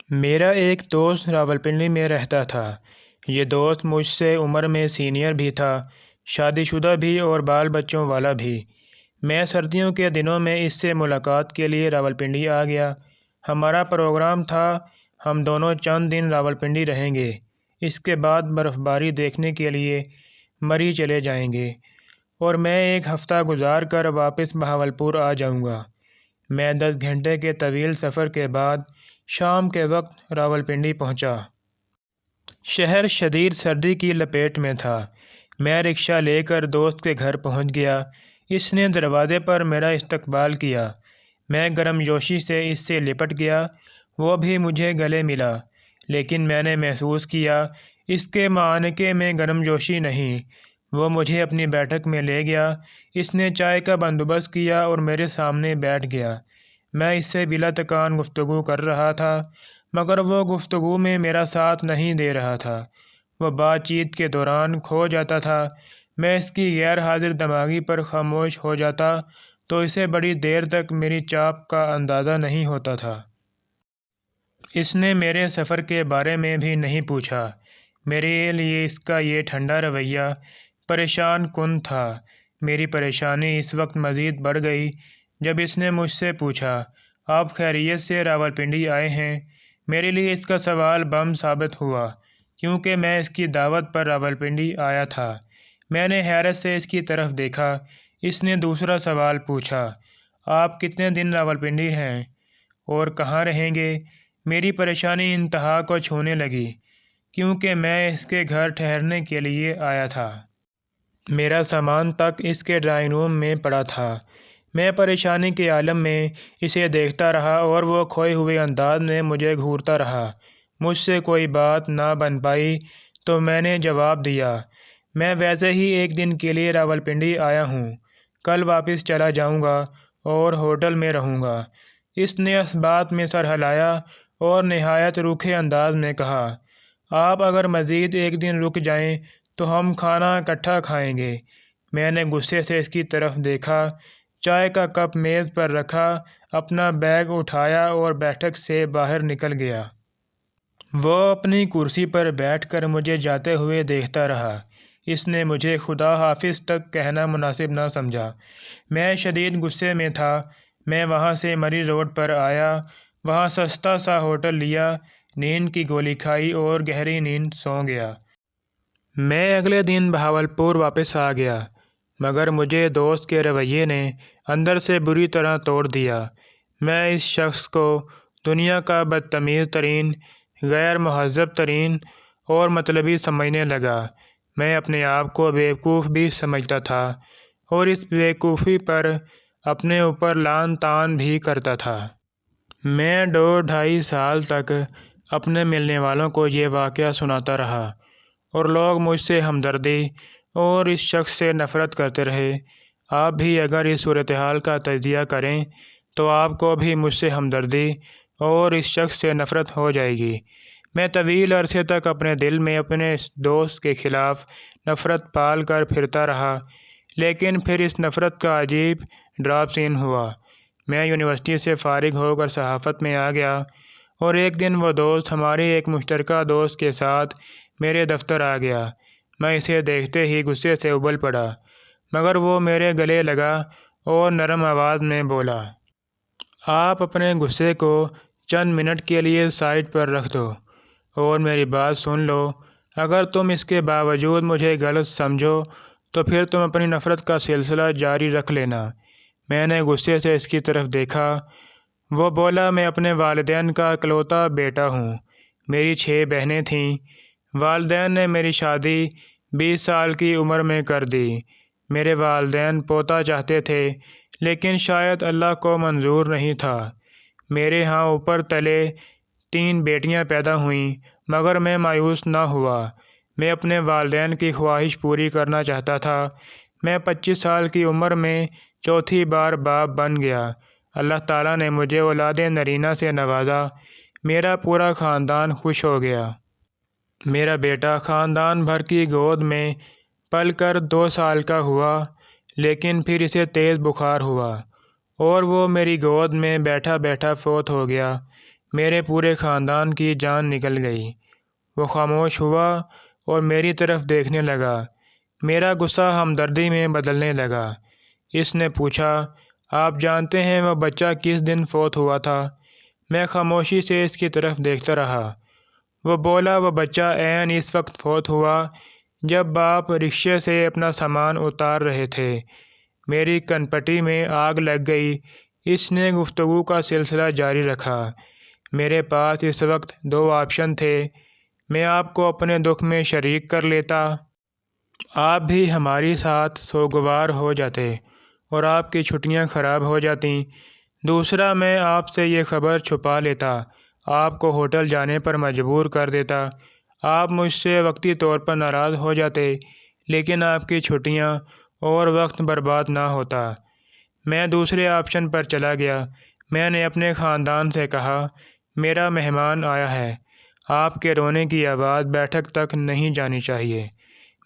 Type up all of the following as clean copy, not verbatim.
میرا ایک دوست راولپنڈی میں رہتا تھا۔ یہ دوست مجھ سے عمر میں سینئر بھی تھا، شادی شدہ بھی اور بال بچوں والا بھی۔ میں سردیوں کے دنوں میں اس سے ملاقات کے لیے راولپنڈی آ گیا۔ ہمارا پروگرام تھا ہم دونوں چند دن راولپنڈی رہیں گے، اس کے بعد برف باری دیکھنے کے لیے مری چلے جائیں گے اور میں ایک ہفتہ گزار کر واپس بہاولپور آ جاؤں گا۔ میں 10 گھنٹے کے طویل سفر کے بعد شام کے وقت راولپنڈی پہنچا۔ شہر شدید سردی کی لپیٹ میں تھا۔ میں رکشہ لے کر دوست کے گھر پہنچ گیا۔ اس نے دروازے پر میرا استقبال کیا۔ میں گرم جوشی سے اس سے لپٹ گیا، وہ بھی مجھے گلے ملا، لیکن میں نے محسوس کیا اس کے معانقے میں گرم جوشی نہیں۔ وہ مجھے اپنی بیٹھک میں لے گیا۔ اس نے چائے کا بندوبست کیا اور میرے سامنے بیٹھ گیا۔ میں اس سے بلا تکان گفتگو کر رہا تھا، مگر وہ گفتگو میں میرا ساتھ نہیں دے رہا تھا۔ وہ بات چیت کے دوران کھو جاتا تھا۔ میں اس کی غیر حاضر دماغی پر خاموش ہو جاتا تو اسے بڑی دیر تک میری چاپ کا اندازہ نہیں ہوتا تھا۔ اس نے میرے سفر کے بارے میں بھی نہیں پوچھا۔ میرے لیے اس کا یہ ٹھنڈا رویہ پریشان کن تھا۔ میری پریشانی اس وقت مزید بڑھ گئی جب اس نے مجھ سے پوچھا، آپ خیریت سے راولپنڈی آئے ہیں؟ میرے لیے اس کا سوال بم ثابت ہوا، کیونکہ میں اس کی دعوت پر راولپنڈی آیا تھا۔ میں نے حیرت سے اس کی طرف دیکھا۔ اس نے دوسرا سوال پوچھا، آپ کتنے دن راولپنڈی ہیں اور کہاں رہیں گے؟ میری پریشانی انتہا کو چھونے لگی، کیونکہ میں اس کے گھر ٹھہرنے کے لیے آیا تھا۔ میرا سامان تک اس کے ڈرائنگ روم میں پڑا تھا۔ میں پریشانی کے عالم میں اسے دیکھتا رہا اور وہ کھوئے ہوئے انداز میں مجھے گھورتا رہا۔ مجھ سے کوئی بات نہ بن پائی تو میں نے جواب دیا، میں ویسے ہی ایک دن کے لیے راولپنڈی آیا ہوں، کل واپس چلا جاؤں گا اور ہوٹل میں رہوں گا۔ اس نے اس بات میں سر ہلایا اور نہایت روکھے انداز میں کہا، آپ اگر مزید ایک دن رک جائیں تو ہم کھانا اکٹھا کھائیں گے۔ میں نے غصے سے اس کی طرف دیکھا، چائے کا کپ میز پر رکھا، اپنا بیگ اٹھایا اور بیٹھک سے باہر نکل گیا۔ وہ اپنی کرسی پر بیٹھ کر مجھے جاتے ہوئے دیکھتا رہا۔ اس نے مجھے خدا حافظ تک کہنا مناسب نہ سمجھا۔ میں شدید غصے میں تھا۔ میں وہاں سے مری روڈ پر آیا، وہاں سستا سا ہوٹل لیا، نیند کی گولی کھائی اور گہری نیند سو گیا۔ میں اگلے دن بہاولپور واپس آ گیا، مگر مجھے دوست کے رویے نے اندر سے بری طرح توڑ دیا۔ میں اس شخص کو دنیا کا بدتمیز ترین، غیر مہذب ترین اور مطلبی سمجھنے لگا۔ میں اپنے آپ کو بیوقوف بھی سمجھتا تھا اور اس بیوقوفی پر اپنے اوپر لعن طعن بھی کرتا تھا۔ میں 2-2.5 سال تک اپنے ملنے والوں کو یہ واقعہ سناتا رہا اور لوگ مجھ سے ہمدردی اور اس شخص سے نفرت کرتے رہے۔ آپ بھی اگر اس صورتحال کا تجزیہ کریں تو آپ کو بھی مجھ سے ہمدردی اور اس شخص سے نفرت ہو جائے گی۔ میں طویل عرصے تک اپنے دل میں اپنے اس دوست کے خلاف نفرت پال کر پھرتا رہا، لیکن پھر اس نفرت کا عجیب ڈراپ سین ہوا۔ میں یونیورسٹی سے فارغ ہو کر صحافت میں آ گیا اور ایک دن وہ دوست ہمارے ایک مشترکہ دوست کے ساتھ میرے دفتر آ گیا۔ میں اسے دیکھتے ہی غصے سے ابل پڑا، مگر وہ میرے گلے لگا اور نرم آواز میں بولا، آپ اپنے غصے کو چند منٹ کے لیے سائڈ پر رکھ دو اور میری بات سن لو۔ اگر تم اس کے باوجود مجھے غلط سمجھو تو پھر تم اپنی نفرت کا سلسلہ جاری رکھ لینا۔ میں نے غصے سے اس کی طرف دیکھا۔ وہ بولا، میں اپنے والدین کا اکلوتا بیٹا ہوں۔ میری 6 بہنیں تھیں۔ والدین نے میری شادی 20 سال کی عمر میں کر دی۔ میرے والدین پوتا چاہتے تھے، لیکن شاید اللہ کو منظور نہیں تھا۔ میرے ہاں اوپر تلے 3 بیٹیاں پیدا ہوئیں، مگر میں مایوس نہ ہوا۔ میں اپنے والدین کی خواہش پوری کرنا چاہتا تھا۔ میں 25 سال کی عمر میں چوتھی بار باپ بن گیا۔ اللہ تعالیٰ نے مجھے اولاد نرینہ سے نوازا۔ میرا پورا خاندان خوش ہو گیا۔ میرا بیٹا خاندان بھر کی گود میں پل کر 2 سال کا ہوا، لیکن پھر اسے تیز بخار ہوا اور وہ میری گود میں بیٹھا بیٹھا فوت ہو گیا۔ میرے پورے خاندان کی جان نکل گئی۔ وہ خاموش ہوا اور میری طرف دیکھنے لگا۔ میرا غصہ ہمدردی میں بدلنے لگا۔ اس نے پوچھا، آپ جانتے ہیں وہ بچہ کس دن فوت ہوا تھا؟ میں خاموشی سے اس کی طرف دیکھتا رہا۔ وہ بولا، وہ بچہ عین اس وقت فوت ہوا جب آپ رکشے سے اپنا سامان اتار رہے تھے۔ میری کنپٹی میں آگ لگ گئی۔ اس نے گفتگو کا سلسلہ جاری رکھا۔ میرے پاس اس وقت 2 آپشن تھے۔ میں آپ کو اپنے دکھ میں شریک کر لیتا، آپ بھی ہماری ساتھ سوگوار ہو جاتے اور آپ کی چھٹیاں خراب ہو جاتیں۔ دوسرا، میں آپ سے یہ خبر چھپا لیتا، آپ کو ہوٹل جانے پر مجبور کر دیتا۔ آپ مجھ سے وقتی طور پر ناراض ہو جاتے، لیکن آپ کی چھٹیاں اور وقت برباد نہ ہوتا۔ میں دوسرے آپشن پر چلا گیا۔ میں نے اپنے خاندان سے کہا، میرا مہمان آیا ہے، آپ کے رونے کی آواز بیٹھک تک نہیں جانی چاہیے۔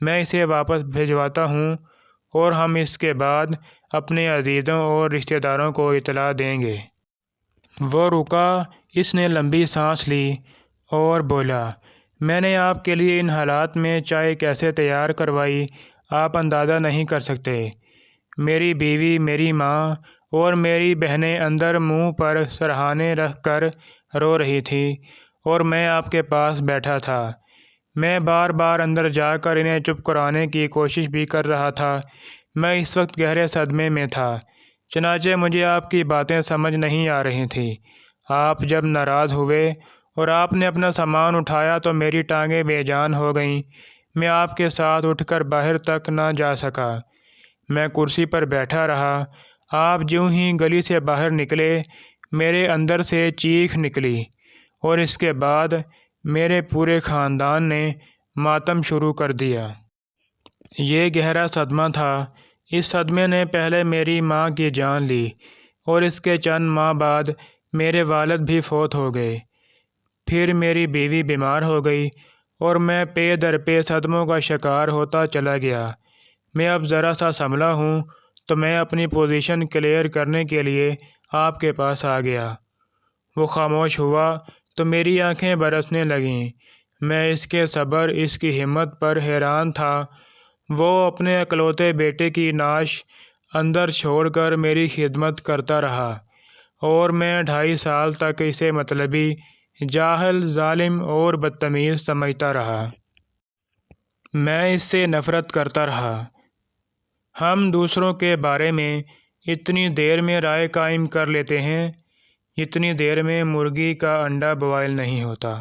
میں اسے واپس بھجواتا ہوں اور ہم اس کے بعد اپنے عزیزوں اور رشتہ داروں کو اطلاع دیں گے۔ وہ رکا، اس نے لمبی سانس لی اور بولا، میں نے آپ کے لیے ان حالات میں چائے کیسے تیار کروائی آپ اندازہ نہیں کر سکتے۔ میری بیوی، میری ماں اور میری بہنیں اندر منہ پر سرہانے رکھ کر رو رہی تھیں اور میں آپ کے پاس بیٹھا تھا۔ میں بار بار اندر جا کر انہیں چپ کرانے کی کوشش بھی کر رہا تھا۔ میں اس وقت گہرے صدمے میں تھا، چنانچہ مجھے آپ کی باتیں سمجھ نہیں آ رہی تھیں۔ آپ جب ناراض ہوئے اور آپ نے اپنا سامان اٹھایا تو میری ٹانگیں بے جان ہو گئیں۔ میں آپ کے ساتھ اٹھ کر باہر تک نہ جا سکا۔ میں کرسی پر بیٹھا رہا۔ آپ جوں ہی گلی سے باہر نکلے، میرے اندر سے چیخ نکلی اور اس کے بعد میرے پورے خاندان نے ماتم شروع کر دیا۔ یہ گہرا صدمہ تھا۔ اس صدمے نے پہلے میری ماں کی جان لی اور اس کے چند ماہ بعد میرے والد بھی فوت ہو گئے۔ پھر میری بیوی بیمار ہو گئی اور میں پے در پے صدموں کا شکار ہوتا چلا گیا۔ میں اب ذرا سا سنبھلا ہوں تو میں اپنی پوزیشن کلیئر کرنے کے لیے آپ کے پاس آ گیا۔ وہ خاموش ہوا تو میری آنکھیں برسنے لگیں۔ میں اس کے صبر، اس کی ہمت پر حیران تھا۔ وہ اپنے اکلوتے بیٹے کی نعش اندر چھوڑ کر میری خدمت کرتا رہا اور میں 2.5 سال تک اسے مطلبی، جاہل، ظالم اور بدتمیز سمجھتا رہا۔ میں اس سے نفرت کرتا رہا۔ ہم دوسروں کے بارے میں اتنی دیر میں رائے قائم کر لیتے ہیں جتنی دیر میں مرغی کا انڈا بوائل نہیں ہوتا۔